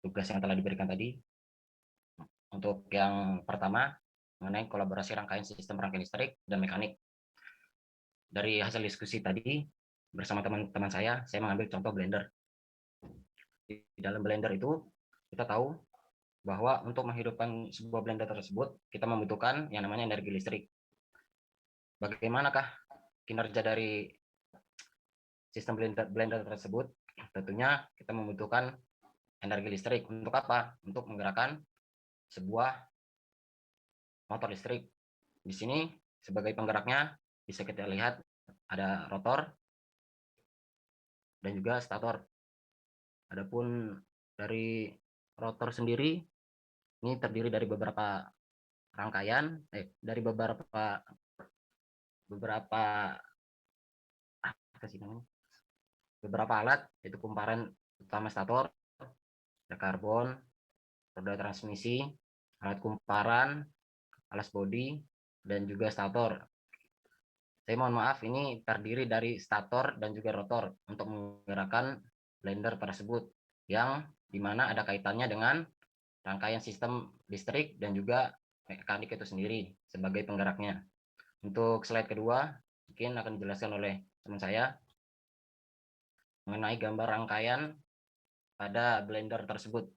tugas yang telah diberikan tadi. Untuk yang pertama, mengenai kolaborasi rangkaian sistem rangkaian listrik dan mekanik. Dari hasil diskusi tadi, bersama teman-teman saya mengambil contoh blender. Di dalam blender itu, kita tahu bahwa untuk menghidupkan sebuah blender tersebut, kita membutuhkan yang namanya energi listrik. Bagaimanakah kinerja dari sistem blender tersebut? Tentunya kita membutuhkan energi listrik. Untuk apa? Untuk menggerakkan sebuah motor listrik. Di sini sebagai penggeraknya bisa kita lihat ada rotor dan juga stator. Adapun dari rotor sendiri ini terdiri dari beberapa rangkaian, dari beberapa alat, yaitu kumparan utama stator, ada karbon, roda transmisi, alat kumparan, alas bodi, dan juga stator. Saya mohon maaf, ini terdiri dari stator dan juga rotor untuk menggerakkan blender tersebut, yang dimana ada kaitannya dengan rangkaian sistem listrik dan juga mekanik itu sendiri sebagai penggeraknya. Untuk slide kedua, mungkin akan dijelaskan oleh teman saya mengenai gambar rangkaian pada blender tersebut.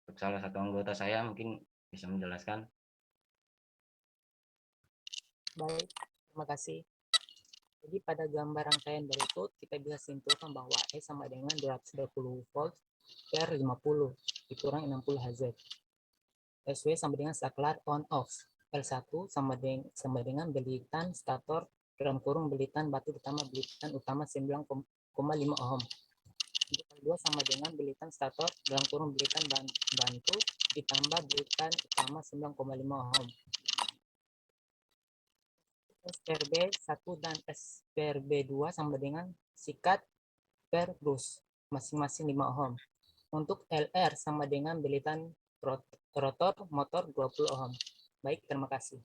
Untuk salah satu anggota saya mungkin bisa menjelaskan. Baik, terima kasih. Jadi pada gambar rangkaian berikut kita bisa simpulkan bahwa E sama dengan 220 volt per 50 dikurang 60 Hz. SW sama dengan saklar on off. L1 sama dengan belitan stator dalam kurung belitan batu utama 9,5 ohm. L2 sama dengan belitan stator dalam kurung belitan bantu ditambah belitan utama 9,5 ohm. S per B1 dan S per B2 sama dengan sikat per brus, masing-masing 5 ohm. Untuk LR sama dengan belitan rotor motor 20 ohm. Baik, terima kasih.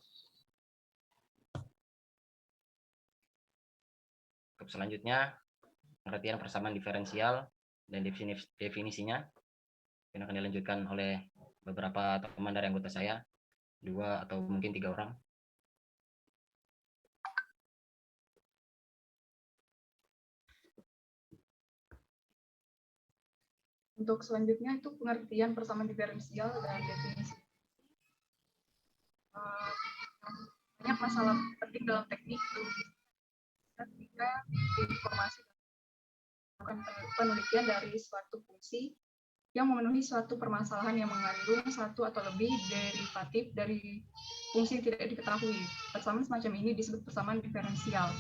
Untuk selanjutnya, pengertian persamaan diferensial dan definisinya yang akan dilanjutkan oleh beberapa teman dari anggota saya, 2 atau mungkin 3 orang. Untuk selanjutnya itu pengertian persamaan diferensial dan definisi. Banyak masalah penting dalam teknik ketika informasi penelitian dari suatu fungsi yang memenuhi suatu permasalahan yang mengandung satu atau lebih derivatif dari fungsi yang tidak diketahui. Persamaan semacam ini disebut persamaan diferensial.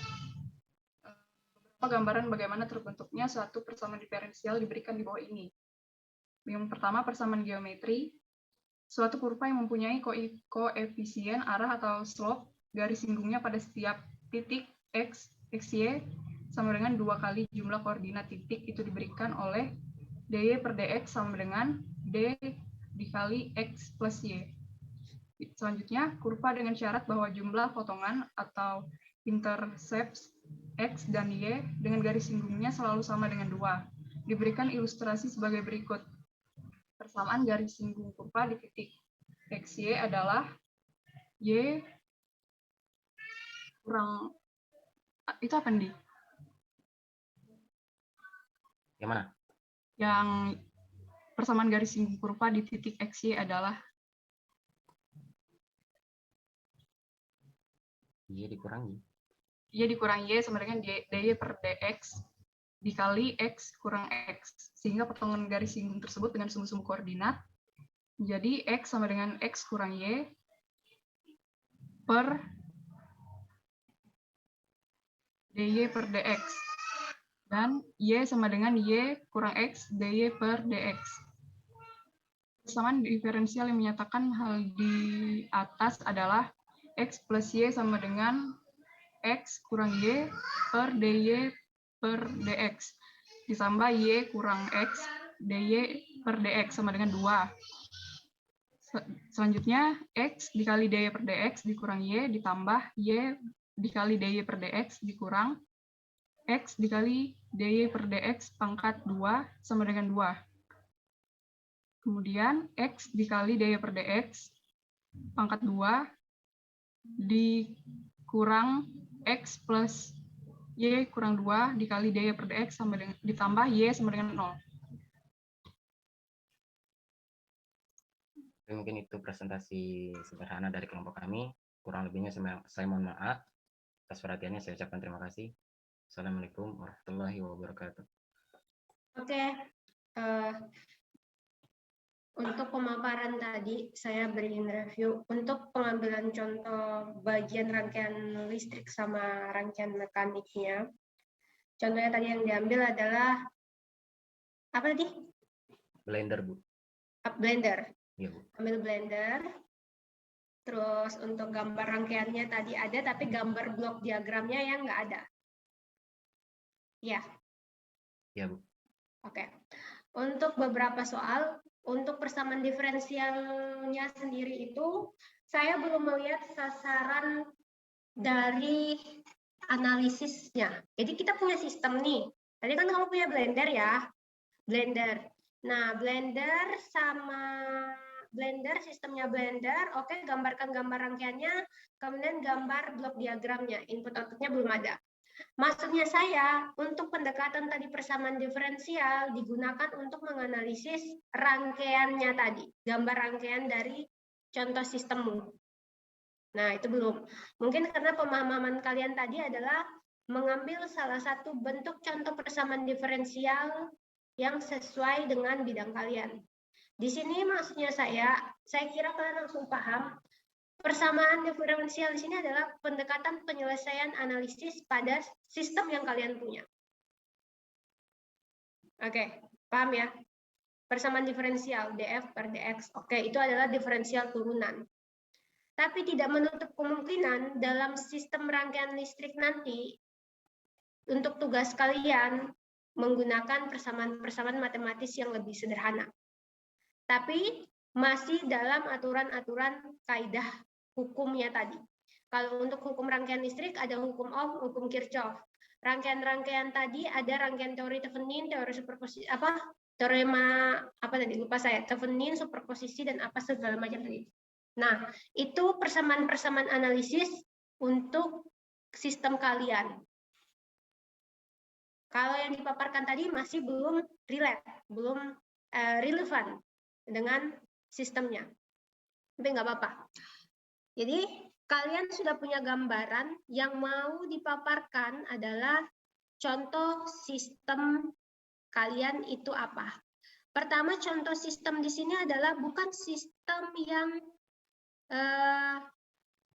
Beberapa gambaran bagaimana terbentuknya suatu persamaan diferensial diberikan di bawah ini. Yang pertama, persamaan geometri. Suatu kurva yang mempunyai koefisien arah atau slope garis singgungnya pada setiap titik x, y sama dengan 2 kali jumlah koordinat titik itu diberikan oleh dy per dx sama dengan d dikali x plus y. Selanjutnya, kurva dengan syarat bahwa jumlah potongan atau intercepts x dan y dengan garis singgungnya selalu sama dengan 2. Diberikan ilustrasi sebagai berikut. Persamaan garis singgung kurva di titik XY adalah Y kurang, itu apa nih? Yang mana? Yang persamaan garis singgung kurva di titik XY adalah Y dikurangi. Y dikurangi Y sama dengan dy per dx dikali X kurang X. Sehingga potongan garis singgung tersebut dengan sumbu-sumbu koordinat. Jadi X sama dengan X kurang Y per dy per dx. Dan Y sama dengan Y kurang X dy per dx. Persamaan diferensial yang menyatakan hal di atas adalah X plus Y sama dengan X kurang Y per dy per dx ditambah Y kurang X dy per dx sama dengan 2. Selanjutnya X dikali dy per dx dikurang Y ditambah Y dikali dy per dx dikurang X dikali dy per dx pangkat 2 sama dengan 2. Kemudian X dikali daya per dx, pangkat 2, dikurang X plus Y kurang 2 dikali daya per dx sama dengan, ditambah Y sama dengan 0. Mungkin itu presentasi sederhana dari kelompok kami. Kurang lebihnya saya mohon maaf. Atas perhatiannya saya ucapkan terima kasih. Assalamualaikum warahmatullahi wabarakatuh. Oke, untuk pemaparan tadi saya beriin review. Untuk pengambilan contoh bagian rangkaian listrik sama rangkaian mekaniknya. Contohnya tadi yang diambil adalah apa tadi? Blender, Bu. Blender. Iya, Bu. Ambil blender. Terus untuk gambar rangkaiannya tadi ada, tapi gambar blok diagramnya yang nggak ada. Ya. Iya, Bu. Oke. Untuk beberapa soal, untuk persamaan diferensialnya sendiri itu, saya belum melihat sasaran dari analisisnya. Jadi kita punya sistem nih. Tadi kan kamu punya Blender ya. Blender. Nah, Blender sama Blender, sistemnya Blender, oke, gambarkan gambar rangkaiannya, kemudian gambar blok diagramnya, input outputnya belum ada. Maksudnya saya, untuk pendekatan tadi persamaan diferensial digunakan untuk menganalisis rangkaiannya tadi, gambar rangkaian dari contoh sistemmu. Nah, itu belum. Mungkin karena pemahaman kalian tadi adalah mengambil salah satu bentuk contoh persamaan diferensial yang sesuai dengan bidang kalian. Di sini maksudnya saya kira kalian langsung paham. Persamaan diferensial di sini adalah pendekatan penyelesaian analisis pada sistem yang kalian punya. Oke, paham ya? Persamaan diferensial, df per dx. Oke, itu adalah diferensial turunan. Tapi tidak menutup kemungkinan dalam sistem rangkaian listrik nanti, untuk tugas kalian menggunakan persamaan-persamaan matematis yang lebih sederhana. Tapi masih dalam aturan-aturan kaidah hukumnya tadi. Kalau untuk hukum rangkaian listrik ada hukum Ohm, hukum Kirchhoff. Rangkaian-rangkaian tadi ada rangkaian teori Thevenin, teori superposisi teorema apa tadi lupa saya, Thevenin, superposisi dan apa segala macam tadi. Nah, itu persamaan-persamaan analisis untuk sistem kalian. Kalau yang dipaparkan tadi masih belum relate, belum relevan dengan sistemnya. Tapi nggak apa-apa. Jadi kalian sudah punya gambaran, yang mau dipaparkan adalah contoh sistem kalian itu apa. Pertama, contoh sistem di sini adalah bukan sistem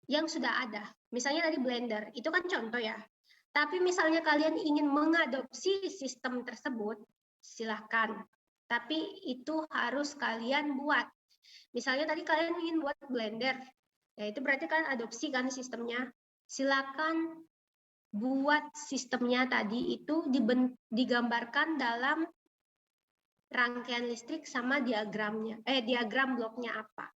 yang sudah ada. Misalnya dari Blender, itu kan contoh ya. Tapi misalnya kalian ingin mengadopsi sistem tersebut, silahkan. Tapi itu harus kalian buat. Misalnya tadi kalian ingin buat Blender, ya itu berarti kalian adopsi kan sistemnya. Silakan buat sistemnya tadi itu digambarkan dalam rangkaian listrik sama diagramnya, diagram bloknya apa.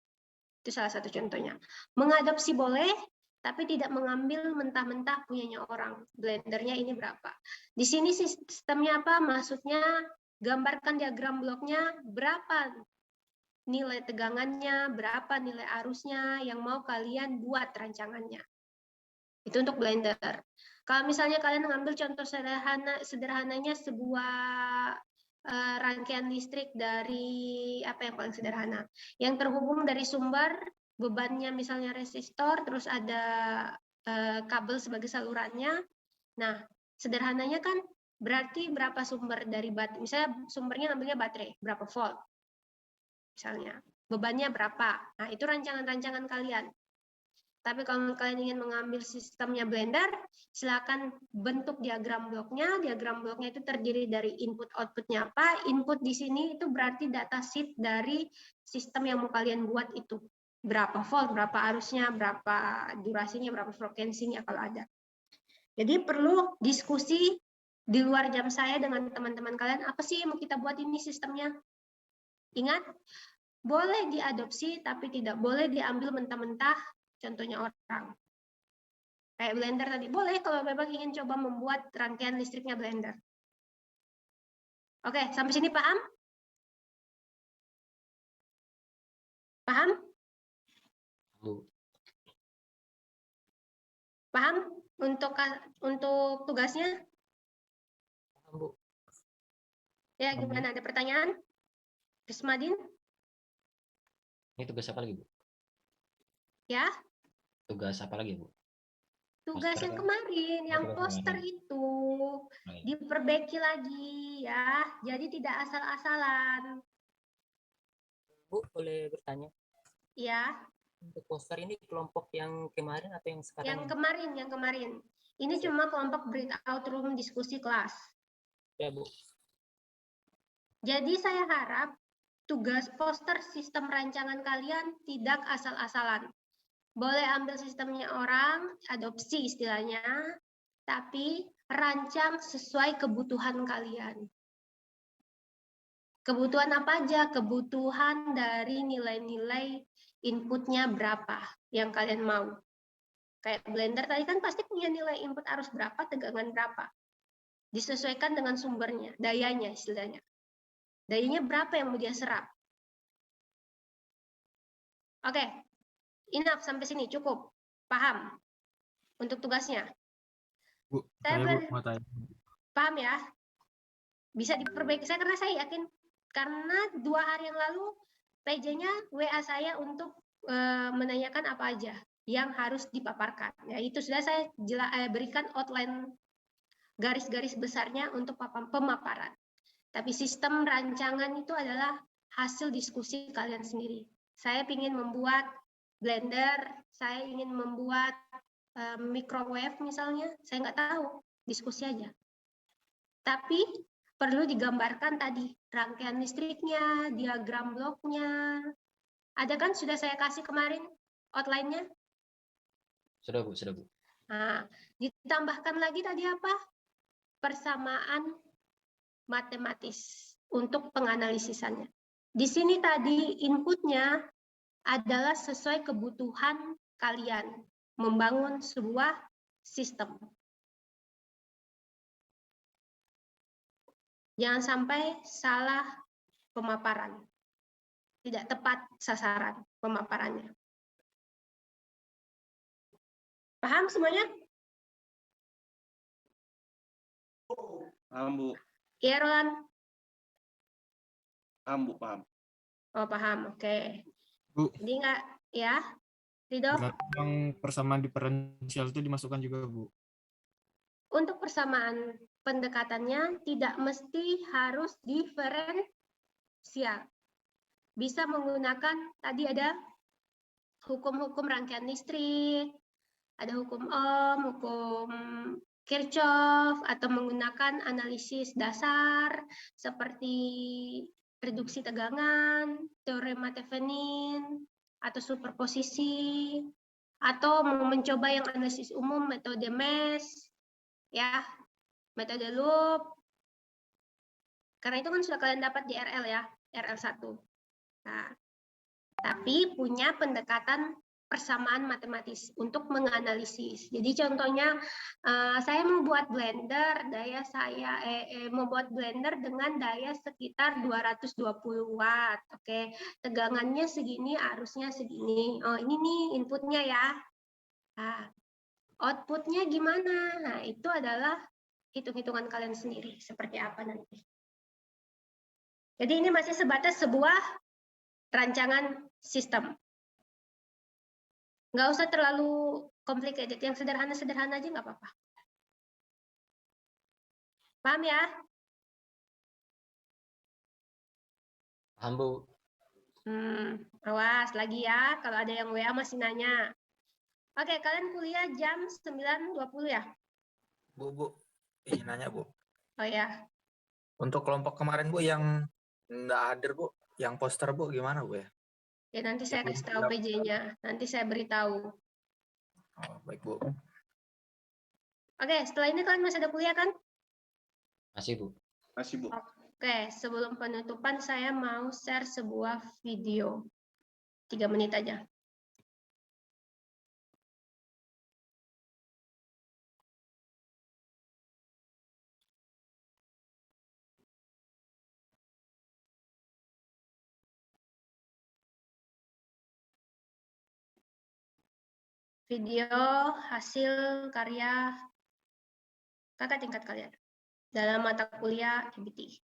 Itu salah satu contohnya. Mengadopsi boleh, tapi tidak mengambil mentah-mentah punyanya orang. Blendernya ini berapa. Di sini sistemnya apa? Maksudnya gambarkan diagram bloknya, berapa nilai tegangannya, berapa nilai arusnya yang mau kalian buat rancangannya. Itu untuk Blender. Kalau misalnya kalian mengambil contoh sederhananya sebuah rangkaian listrik dari apa yang paling sederhana, yang terhubung dari sumber, bebannya misalnya resistor, terus ada kabel sebagai salurannya. Nah, sederhananya kan berarti berapa sumber dari baterai, misalnya sumbernya ngambilnya baterai, berapa volt misalnya, bebannya berapa. Nah, itu rancangan-rancangan kalian. Tapi kalau kalian ingin mengambil sistemnya Blender, silakan bentuk diagram bloknya. Diagram bloknya itu terdiri dari input outputnya apa. Input di sini itu berarti data sheet dari sistem yang mau kalian buat itu. Berapa volt, berapa arusnya, berapa durasinya, berapa frekuensinya kalau ada. Jadi perlu diskusi di luar jam saya dengan teman-teman kalian. Apa sih yang mau kita buat ini sistemnya? Ingat, boleh diadopsi tapi tidak boleh diambil mentah-mentah. Contohnya orang. Kayak Blender tadi. Boleh kalau memang ingin coba membuat rangkaian listriknya Blender. Oke, sampai sini paham? Paham? Bu. Paham untuk tugasnya? Paham, Bu. Ya, gimana? Ada pertanyaan? Rismadin? Ini tugas apa lagi, Bu? Ya, Tugas apa lagi, Bu? tugas Poster yang kan? kemarin, yang tugas poster kemarin. itu Oh, iya. diperbaiki lagi ya. Jadi tidak asal-asalan. Bu, boleh bertanya? Ya, Untuk poster ini kelompok yang kemarin atau yang sekarang? yang kemarin. Ini cuma kelompok breakout room diskusi kelas. Ya, Bu. Jadi saya harap tugas poster sistem rancangan kalian tidak asal-asalan. Boleh ambil sistemnya orang, adopsi istilahnya, tapi rancang sesuai kebutuhan kalian. Kebutuhan apa aja? Kebutuhan dari nilai-nilai inputnya berapa yang kalian mau. Kayak Blender tadi kan pasti punya nilai input arus berapa, tegangan berapa. Disesuaikan dengan sumbernya, dayanya istilahnya. Dayanya berapa yang mau dia serap. Oke, enough sampai sini, cukup. Paham untuk tugasnya? Bu, Saya Bu, mau tanya. paham ya? Bisa diperbaiki saya karena saya yakin karena 2 hari yang lalu PJ-nya WA saya untuk menanyakan apa aja yang harus dipaparkan. Ya, itu sudah saya berikan outline garis-garis besarnya untuk pemaparan. Tapi sistem rancangan itu adalah hasil diskusi kalian sendiri. Saya ingin membuat Blender, saya ingin membuat microwave misalnya, saya nggak tahu, diskusi aja. Tapi perlu digambarkan tadi rangkaian listriknya, diagram bloknya. Ada kan sudah saya kasih kemarin outline-nya? Sudah, Bu, sudah, Bu. Nah, ditambahkan lagi tadi apa? Persamaan matematis untuk penganalisisannya. Di sini tadi inputnya adalah sesuai kebutuhan kalian membangun sebuah sistem. Jangan sampai salah pemaparan. Tidak tepat sasaran pemaparannya. Paham semuanya? Paham, Bu. Iya, Roland? Paham, Bu, paham. Oh, paham. Oke. Bu, Jadi enggak ya? Ridho? berarti yang persamaan diferensial itu dimasukkan juga, Bu. Untuk persamaan pendekatannya tidak mesti harus diferensial. Bisa menggunakan tadi ada hukum-hukum rangkaian listrik, ada hukum Ohm, hukum Kirchhoff, atau menggunakan analisis dasar seperti reduksi tegangan, teorema Thevenin, atau superposisi, atau mencoba yang analisis umum metode MES, ya, metode loop. Karena itu kan sudah kalian dapat di RL ya, RL1. Nah, tapi punya pendekatan persamaan matematis untuk menganalisis. Jadi contohnya saya membuat blender, daya saya membuat blender dengan daya sekitar 220 watt. Oke, tegangannya segini, arusnya segini. Oh, ini nih inputnya ya. Nah, outputnya gimana? Nah, itu adalah hitung-hitungan kalian sendiri seperti apa nanti. Jadi ini masih sebatas sebuah rancangan sistem. Nggak usah terlalu complicated, yang sederhana-sederhana aja nggak apa-apa. Paham ya? Paham, Bu. Awas lagi ya, kalau ada yang WA masih nanya. Oke, kalian kuliah jam 9.20 ya? Bu, ingin nanya, Bu. Oh ya. Untuk kelompok kemarin, Bu, yang nggak hadir, Bu, yang poster, Bu, gimana, Bu, ya? Ya, nanti saya kasih tahu PJ-nya, nanti saya beritahu. Oh, baik, Bu. Oke, setelah ini kalian masih ada kuliah kan? Masih, Bu. Masih, Bu. Oke, sebelum penutupan saya mau share sebuah video. 3 menit aja. video hasil karya kakak tingkat kalian dalam mata kuliah EBT.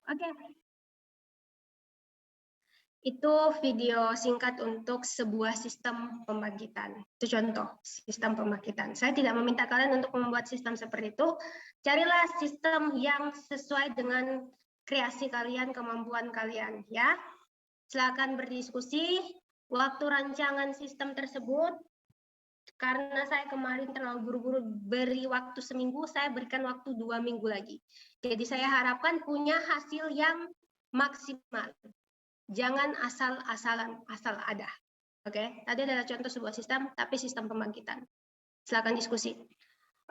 Oke. Itu video singkat untuk sebuah sistem pembangkitan. Itu contoh sistem pembangkitan. Saya tidak meminta kalian untuk membuat sistem seperti itu. Carilah sistem yang sesuai dengan kreasi kalian, kemampuan kalian, ya. Silakan berdiskusi. Waktu rancangan sistem tersebut, karena saya kemarin terlalu buru-buru beri waktu seminggu, saya berikan waktu 2 minggu lagi. Jadi saya harapkan punya hasil yang maksimal. Jangan asal-asalan, asal ada. Oke, tadi adalah contoh sebuah sistem, tapi sistem pembangkitan. Silakan diskusi.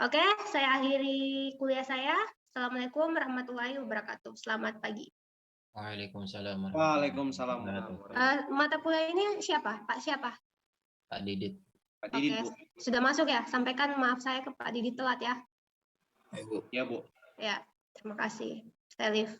Oke, saya akhiri kuliah saya. Assalamualaikum warahmatullahi wabarakatuh. Selamat pagi. Waalaikumsalam. Waalaikumsalam. Mata kuliah ini siapa? Pak siapa? Pak Didit. Pak Didit, Bu. Sudah masuk ya? Sampaikan maaf saya ke Pak Didit telat ya. Ayo, Bu. Ya, Bu. Ya, terima kasih. Stay live.